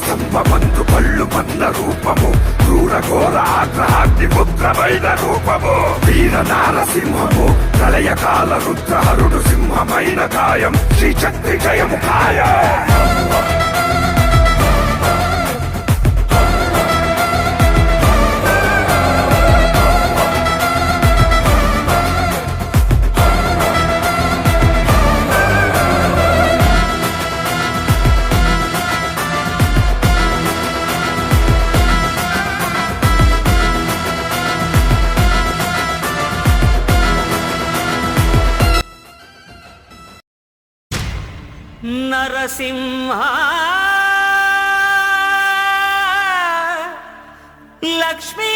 సింహమందు పళ్ళు పన్న రూపము క్రూర ఘోర ఆగ్రహాగ్ని పుత్రమైన రూపము వీర నారసింహము ప్రళయకాల రుద్రహరుడు సింహమైన కాయం శ్రీచక్రి జయము ఖాయం. నరసింహ లక్ష్మీ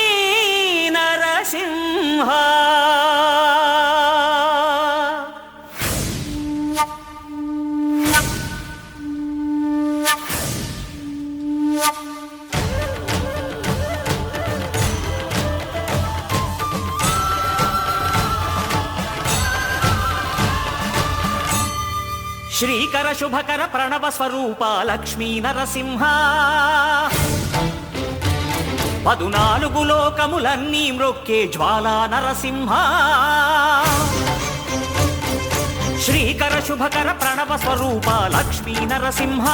నరసింహ శ్రీకర శుభకర ప్రణవ స్వరూప లక్ష్మీ నరసింహ 14 లోకములన్నీ మ్రొక్కే జ్వాలా నరసింహ. శ్రీకర శుభకర ప్రణవ స్వరూప లక్ష్మీ నరసింహ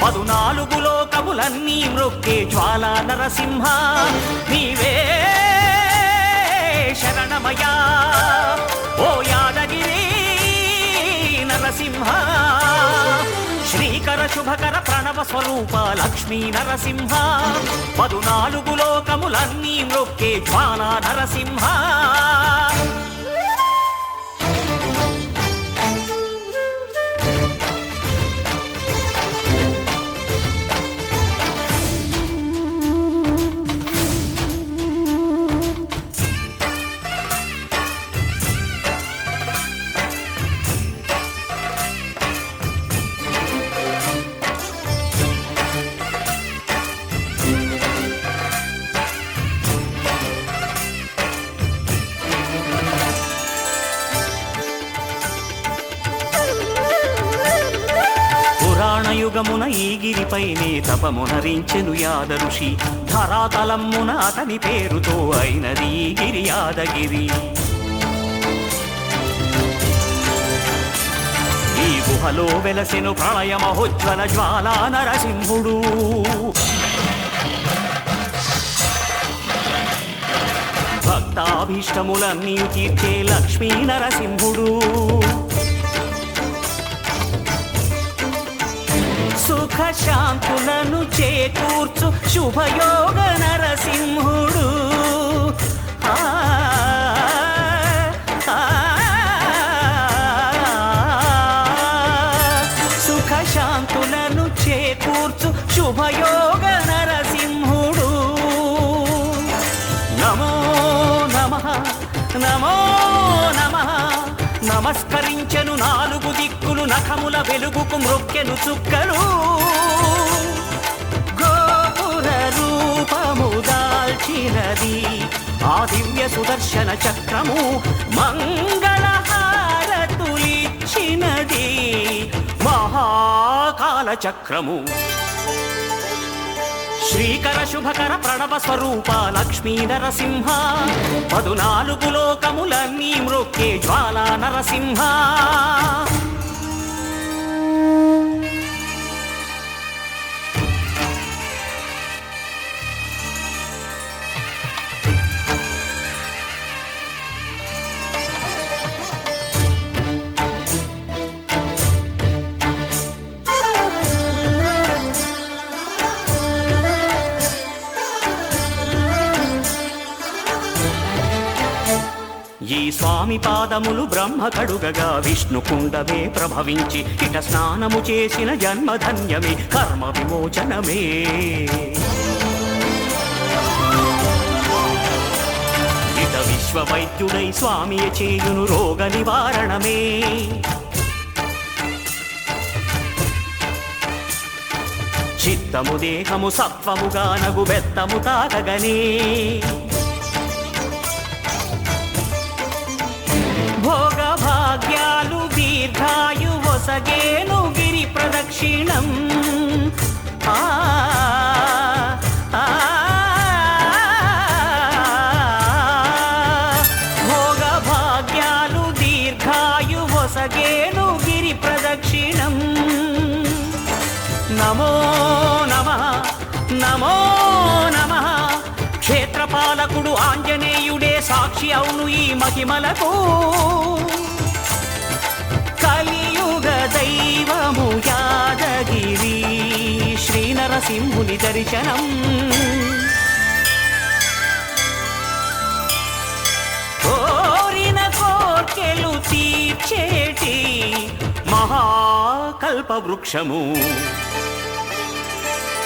14 లోకములన్నీ మ్రొక్కే జ్వాలా నరసింహ. నీవే శరణమయా ఓ యాదగిరి నరసింహ. శ్రీకర శుభకర ప్రణవ స్వరూప లక్ష్మీ నరసింహ 14 లోకములన్నీ మ్రొక్కే జ్వాలా నరసింహ. యుగమున ఈ గిరిపైనే తపమునరించెను యాద ఋషి. ధరాతలమ్మున అతని పేరుతో అయినది ఈ గిరి యాదగిరి. ఈ గుహలో వెలసెను ప్రళయ మహోజ్వల జ్వాలా నరసింహుడు. భక్తాభీష్టములన్నీ తీర్చే లక్ష్మీ నరసింహుడు. సుఖ శాంతులను చేకూర్చు శుభయోగ నరసింహుడు. సుఖ శాంతులను చేకూర్చు శుభయోగ నరసింహుడు. నమో నమః నమో నమః. నమస్కరించెను 4 దిక్కులు నఖముల వెలుగుకు మ్రొక్కెను చుక్కలు. గోపుర రూపము దాల్చినది ఆ దివ్య సుదర్శన చక్రము. మంగళహారతులిచ్చినది మహాకాల చక్రము. శ్రీకర శుభకర ప్రణవ స్వరూప లక్ష్మీ నరసింహ 14 లోకములన్నీ మ్రొక్కే జ్వాలా నరసింహ. ఈ స్వామి పాదములు బ్రహ్మ కడుగగా విష్ణు కుండమే ప్రభవించి ఇట స్నానము చేసిన జన్మధన్యమే కర్మ విమోచనమే. ఇట విశ్వవైద్యుడై స్వామి చేయును రోగ నివారణమే. చిత్తము దేహము సత్వముగా నగు బెత్తము తాకగనే భోగ భాగ్యాలు దీర్ఘాయు వసగేను గిరి ప్రదక్షిణం భోగ భాగ్యాలు దీర్ఘాయు వసగేను గిరి ప్రదక్షిణం నమో నమః నమో నమః క్షేత్రపాలకుడు ఆంజనేయుడే సాక్షి అవును ఈ మహిమలకు కలియుగ దైవము యాదగిరి శ్రీ నరసింహుని దర్శనం కోరిన కోర్కెలు తీర్చేటి మహాకల్ప వృక్షము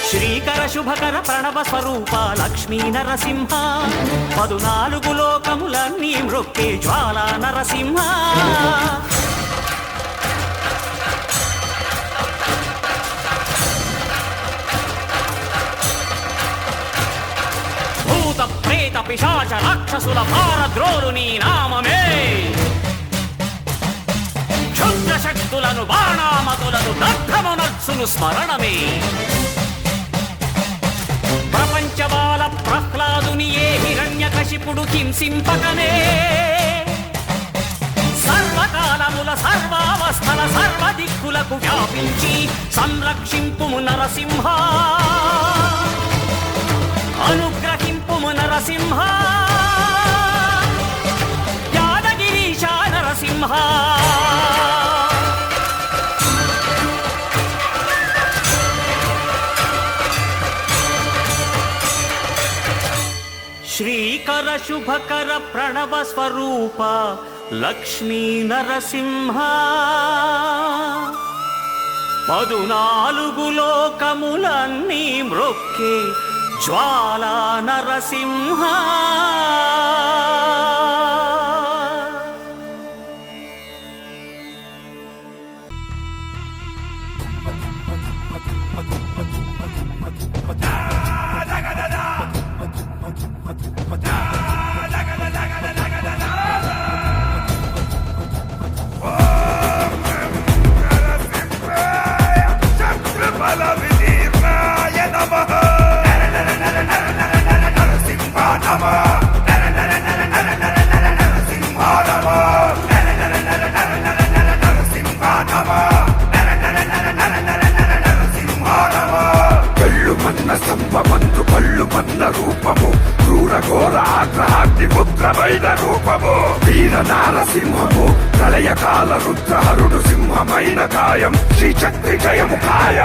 శ్రీకర శుభకర ప్రణవ స్వరూప లక్ష్మీ నరసింహ 14 లోకములన్నీ మృక్కే జ్వాలా నరసింహ భూత ప్రేత పిశాచ రాక్షసుల భారద్రోలు నీ నామమే క్షుద్ర శక్తులను బాణామతులను దగ్ధమునర్చును స్మరణమే ప్రపంచబాల ప్రహ్లాదుని ఏ హిరణ్యకశిపుడు హింసింపకనే సర్వకాలముల సర్వావస్థల సర్వదిక్కులకు వ్యాపించి సంరక్షింపుము నరసింహ అనుగ్రహింపుము నరసింహ యాదగిరీశ నరసింహ శ్రీకర శుభకర ప్రణవ స్వరూప లక్ష్మీ నరసింహ 14 లోకములన్నీ మ్రొక్కే జ్వాలా నరసింహ సంభవంతు కళ్ళు మన్న రూపము క్రూర ఘోర ఆగ్రహాగ్ని పుత్రమైన రూపము వీర నారసింహము ప్రళయకాల రుద్రహరుడు సింహమైన కాయం శ్రీ చక్రి జయము కాయ